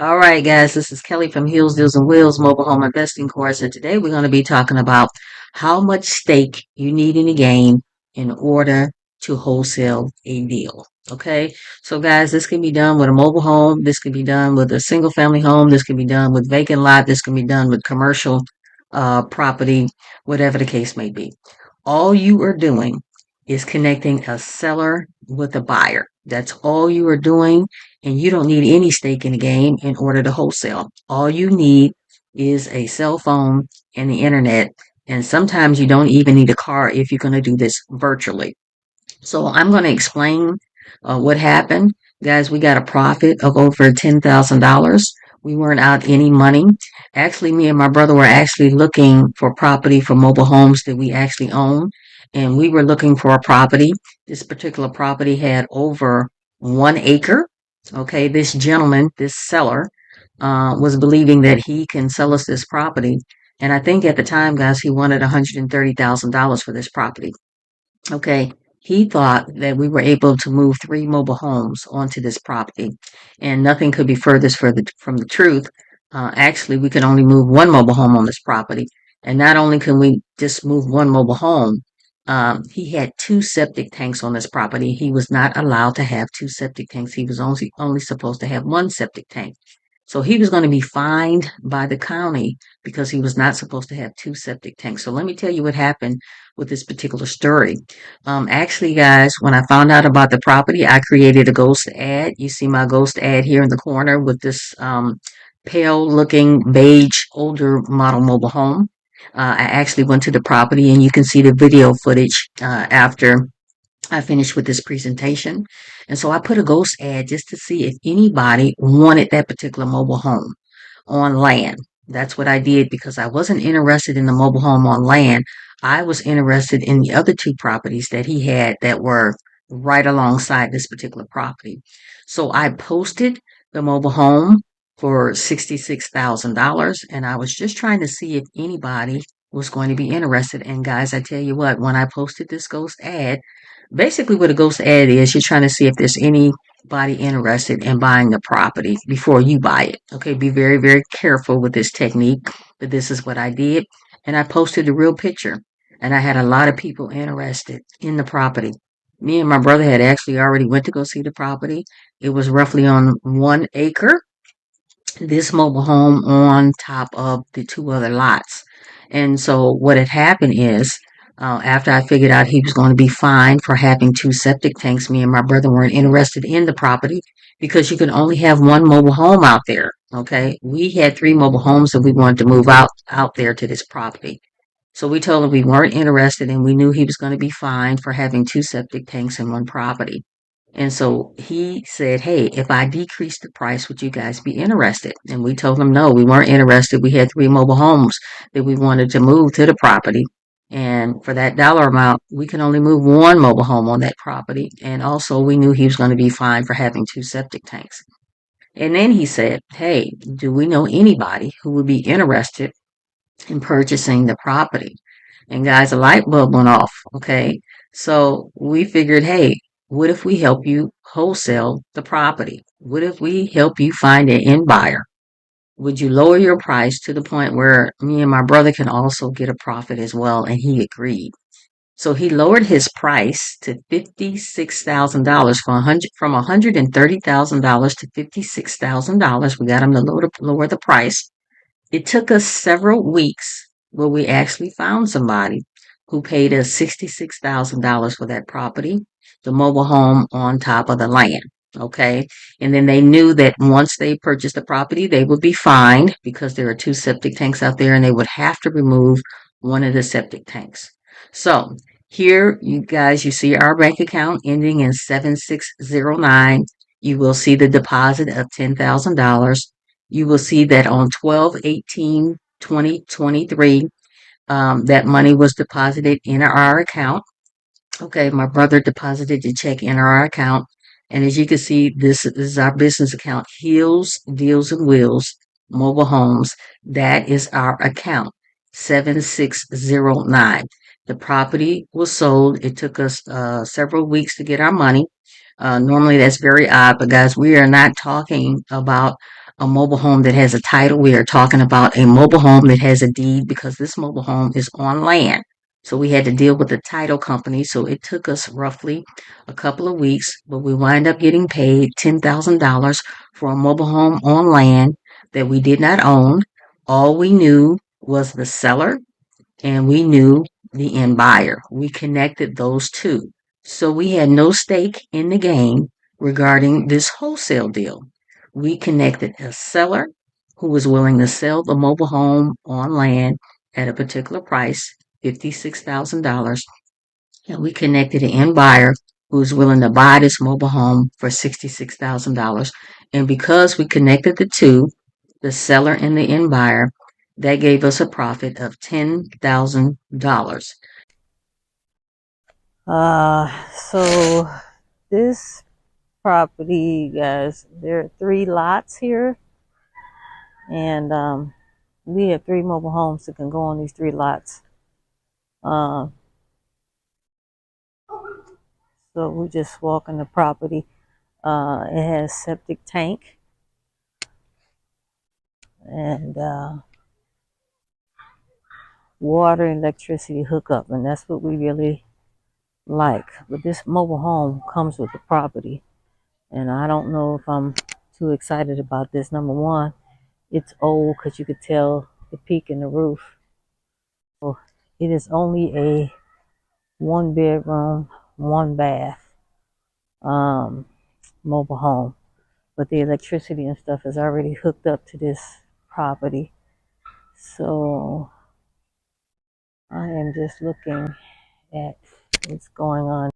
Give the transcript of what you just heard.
All right, guys, this is Kelly from Heels, Deals, and Wheels Mobile Home Investing Course, and today we're going to be talking about how much stake you need in a game in order to wholesale a deal. Okay, so guys, this can be done with a mobile home, this can be done with a single family home, this can be done with vacant lot, this can be done with commercial property, whatever the case may be. All you are doing is connecting a seller with a buyer. That's all you are doing, and you don't need any stake in the game in order to wholesale. All you need is a cell phone and the internet, and sometimes you don't even need a car if you're going to do this virtually. So I'm going to explain what happened. Guys, we got a profit of over $10,000. We weren't out any money. Actually, me and my brother were actually looking for property for mobile homes that we actually own. And we were looking for a property. This particular property had over 1 acre. Okay, this gentleman, this seller, was believing that he can sell us this property. And I think at the time, guys, he wanted $130,000 for this property. Okay. He thought that we were able to move 3 mobile homes onto this property, and nothing could be furthest from the truth. Actually, we could only move 1 mobile home on this property. And not only can we just move 1 mobile home, he had 2 septic tanks on this property. He was not allowed to have 2 septic tanks. He was only supposed to have 1 septic tank. So he was going to be fined by the county because he was not supposed to have 2 septic tanks. So let me tell you what happened with this particular story. Actually, guys, when I found out about the property, I created a ghost ad. You see my ghost ad here in the corner with this pale looking beige older model mobile home. I actually went to the property and you can see the video footage after I finished with this presentation. And so I put a ghost ad just to see if anybody wanted that particular mobile home on land. That's what I did because I wasn't interested in the mobile home on land. I was interested in the other 2 properties that he had that were right alongside this particular property. So I posted the mobile home for $66,000, and I was just trying to see if anybody was going to be interested. And guys, I tell you what, when I posted this ghost ad, basically what a ghost ad is, you're trying to see if there's anybody interested in buying the property before you buy it. Okay, be very, very careful with this technique, but this is what I did. And I posted the real picture, and I had a lot of people interested in the property. Me and my brother had actually already went to go see the property. It was roughly on 1 acre, this mobile home on top of the 2 other lots. And so what had happened is, after I figured out he was going to be fined for having 2 septic tanks, me and my brother weren't interested in the property because you can only have 1 mobile home out there. Okay. We had 3 mobile homes that we wanted to move out there to this property. So we told him we weren't interested and we knew he was going to be fined for having 2 septic tanks in one property. And so he said, "Hey, if I decrease the price, would you guys be interested?" And we told him no, we weren't interested. We had 3 mobile homes that we wanted to move to the property. And for that dollar amount, we can only move 1 mobile home on that property. And also, we knew he was going to be fined for having 2 septic tanks. And then he said, "Hey, do we know anybody who would be interested in purchasing the property?" And guys, a light bulb went off. Okay. So we figured, hey, what if we help you wholesale the property? What if we help you find an end buyer? Would you lower your price to the point where me and my brother can also get a profit as well? And he agreed. So he lowered his price to $56,000 from $130,000 to $56,000. We got him to lower the price. It took us several weeks where we actually found somebody who paid us $66,000 for that property, the mobile home on top of the land. Okay. And then they knew that once they purchased the property, they would be fined because there are 2 septic tanks out there and they would have to remove one of the septic tanks. So here, you guys, you see our bank account ending in 7609. You will see the deposit of $10,000. You will see that on 12/18/2023, that money was deposited in our account. Okay, my brother deposited the check in our account. And as you can see, this is our business account, Heels, Deals, and Wheels, Mobile Homes. That is our account, 7609. The property was sold. It took us several weeks to get our money. Normally that's very odd, but guys, we are not talking about a mobile home that has a title. We are talking about a mobile home that has a deed because this mobile home is on land. So we had to deal with the title company. So it took us roughly a couple of weeks, but we wind up getting paid $10,000 for a mobile home on land that we did not own. All we knew was the seller and we knew the end buyer. We connected those two. So we had no stake in the game regarding this wholesale deal. We connected a seller who was willing to sell the mobile home on land at a particular price, $56,000, and we connected an end buyer who was willing to buy this mobile home for $66,000. And because we connected the two, the seller and the end buyer, that gave us a profit of $10,000. So this property, guys, there are 3 lots here, and we have 3 mobile homes that can go on these 3 lots. Uh, so we just walk in the property. It has septic tank and water and electricity hookup, and that's what we really like. But this mobile home comes with the property, and I don't know if I'm too excited about this. Number one, it's old because you could tell the peak in the roof. So it is only a 1 bedroom, 1 bath um, mobile home, but the electricity and stuff is already hooked up to this property. So I am just looking at what's going on.